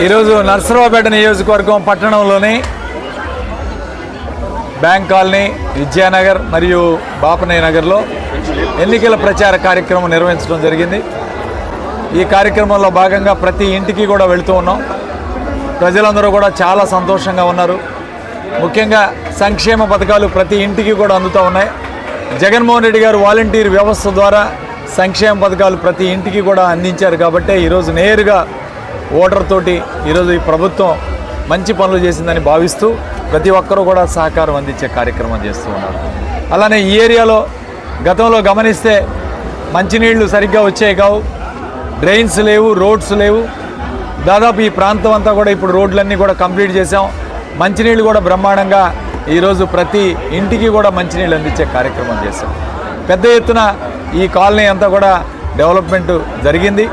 ఈరోజు నర్సరావుపేట నియోజకవర్గం పట్టణంలోని బ్యాంక్ కాలనీ, విద్యానగర్ మరియు బాపనయ్య నగర్లో ఎన్నికల ప్రచార కార్యక్రమం నిర్వహించడం జరిగింది. ఈ కార్యక్రమంలో భాగంగా ప్రతి ఇంటికి కూడా వెళుతూ ఉన్నాం. ప్రజలందరూ కూడా చాలా సంతోషంగా ఉన్నారు. ముఖ్యంగా సంక్షేమ పథకాలు ప్రతి ఇంటికి కూడా అందుతూ ఉన్నాయి. జగన్మోహన్ రెడ్డి గారు వాలంటీర్ వ్యవస్థ ద్వారా సంక్షేమ పథకాలు ప్రతి ఇంటికి కూడా అందించారు. కాబట్టి ఈరోజు నేరుగా ఓటర్ తోటి ఈరోజు ఈ ప్రభుత్వం మంచి పనులు చేసిందని భావిస్తూ ప్రతి ఒక్కరూ కూడా సహకారం అందించే కార్యక్రమం చేస్తూ ఉన్నారు. అలానే ఈ ఏరియాలో గతంలో గమనిస్తే మంచినీళ్లు సరిగ్గా వచ్చేవి కావు, డ్రైన్స్ లేవు, రోడ్స్ లేవు. దాదాపు ఈ ప్రాంతం అంతా కూడా ఇప్పుడు రోడ్లన్నీ కూడా కంప్లీట్ చేసాం. మంచినీళ్ళు కూడా బ్రహ్మాండంగా ఈరోజు ప్రతి ఇంటికి కూడా మంచినీళ్ళు అందించే కార్యక్రమం చేశాం. పెద్ద ఎత్తున ఈ కాలనీ అంతా కూడా డెవలప్మెంట్ జరిగింది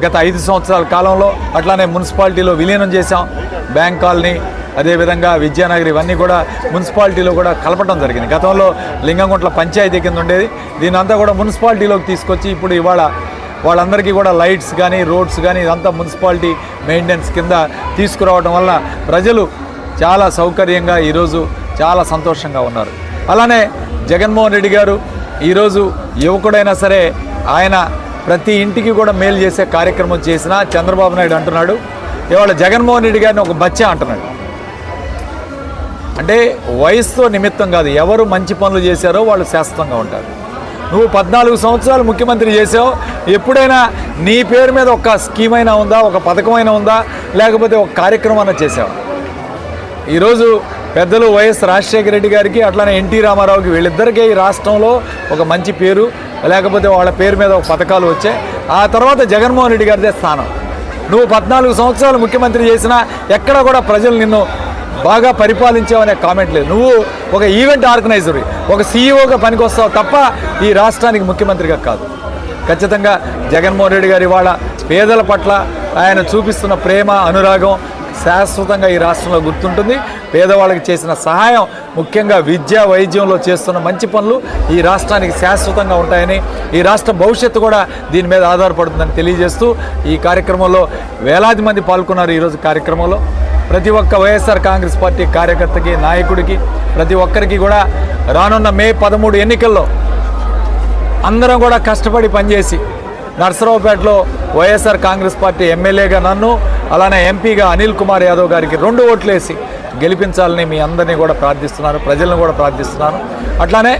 గత 5 సంవత్సరాల కాలంలో. అట్లానే మున్సిపాలిటీలో విలీనం చేశాం. బ్యాంక్ కాలనీ, అదేవిధంగా విద్యానగర్, ఇవన్నీ కూడా మున్సిపాలిటీలో కూడా కలపడం జరిగింది. గతంలో లింగంగుంట్ల పంచాయతీ కింద ఉండేది. దీని అంతా కూడా మున్సిపాలిటీలోకి తీసుకొచ్చి ఇప్పుడు ఇవాళ వాళ్ళందరికీ కూడా లైట్స్ కానీ, రోడ్స్ కానీ ఇదంతా మున్సిపాలిటీ మెయింటెనెన్స్ కింద తీసుకురావడం వల్ల ప్రజలు చాలా సౌకర్యంగా ఈరోజు చాలా సంతోషంగా ఉన్నారు. అలానే జగన్మోహన్ రెడ్డి గారు ఈరోజు యువకుడైనా సరే ఆయన ప్రతి ఇంటికి కూడా మేలు చేసే కార్యక్రమం చేసిన చంద్రబాబు నాయుడు అంటున్నాడు ఇవాళ జగన్మోహన్ రెడ్డి గారిని ఒక బచ్చా అంటున్నాడు. అంటే వయసుతో నిమిత్తం కాదు, ఎవరు మంచి పనులు చేశారో వాళ్ళు శాశ్వతంగా ఉంటారు. నువ్వు 14 సంవత్సరాలు ముఖ్యమంత్రి చేసావు, ఎప్పుడైనా నీ పేరు మీద ఒక స్కీమ్ అయినా ఉందా, ఒక పథకమైనా ఉందా, లేకపోతే ఒక కార్యక్రమం అయినా చేసావు? ఈరోజు పెద్దలు వైఎస్ రాజశేఖర రెడ్డి గారికి అట్లానే ఎన్టీ రామారావుకి వీళ్ళిద్దరికీ ఈ రాష్ట్రంలో ఒక మంచి పేరు, లేకపోతే వాళ్ళ పేరు మీద ఒక పథకాలు వచ్చాయి. ఆ తర్వాత జగన్మోహన్ రెడ్డి గారిదే స్థానం. నువ్వు 14 సంవత్సరాలు ముఖ్యమంత్రి చేసినా ఎక్కడ కూడా ప్రజలు నిన్ను బాగా పరిపాలించావనే కామెంట్ లేదు. నువ్వు ఒక ఈవెంట్ ఆర్గనైజర్, ఒక సీఈఓగా పనికొస్తావు తప్ప ఈ రాష్ట్రానికి ముఖ్యమంత్రిగా కాదు. ఖచ్చితంగా జగన్మోహన్ రెడ్డి గారి వాళ్ళ పేదల పట్ల ఆయన చూపిస్తున్న ప్రేమ, అనురాగం శాశ్వతంగా ఈ రాష్ట్రంలో గుర్తుంటుంది. పేదవాళ్ళకి చేసిన సహాయం, ముఖ్యంగా విద్య, వైద్యంలో చేస్తున్న మంచి పనులు ఈ రాష్ట్రానికి శాశ్వతంగా ఉంటాయని, ఈ రాష్ట్ర భవిష్యత్తు కూడా దీని మీద ఆధారపడుతుందని తెలియజేస్తూ ఈ కార్యక్రమంలో వేలాది మంది పాల్గొన్నారు. ఈరోజు కార్యక్రమంలో ప్రతి ఒక్క వైఎస్ఆర్ కాంగ్రెస్ పార్టీ కార్యకర్తకి, నాయకుడికి, ప్రతి ఒక్కరికి కూడా రానున్న మే 13 ఎన్నికల్లో అందరం కూడా కష్టపడి పనిచేసి నర్సరావుపేటలో వైఎస్ఆర్ కాంగ్రెస్ పార్టీ ఎమ్మెల్యేగా నన్ను, అలానే ఎంపీగా అనిల్ కుమార్ యాదవ్ గారికి 2 ఓట్లు వేసి గెలిపించాలని మీ అందరినీ కూడా ప్రార్థిస్తున్నాను, ప్రజలను కూడా ప్రార్థిస్తున్నాను. అట్లానే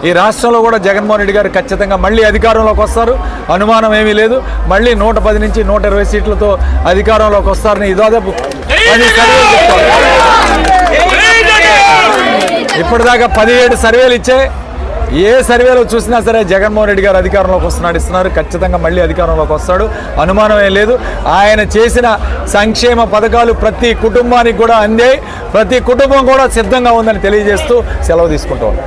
ఈ రాష్ట్రంలో కూడా జగన్మోహన్ రెడ్డి గారు ఖచ్చితంగా మళ్ళీ అధికారంలోకి వస్తారు, అనుమానం ఏమీ లేదు. మళ్ళీ 110 నుంచి 120 సీట్లతో అధికారంలోకి వస్తారని దాదాపు 10 సర్వేలు ఇప్పటిదాకా 17 సర్వేలు ఇచ్చాయి. ఏ సర్వేలో చూసినా సరే జగన్మోహన్ రెడ్డి గారు అధికారంలోకి ఇస్తున్నారు. ఖచ్చితంగా మళ్ళీ అధికారంలోకి వస్తాడు, అనుమానం ఏం లేదు. ఆయన చేసిన సంక్షేమ పథకాలు ప్రతి కుటుంబానికి కూడా అందాయి. ప్రతి కుటుంబం కూడా సిద్ధంగా ఉందని తెలియజేస్తూ సెలవు తీసుకుంటూ ఉన్నాం.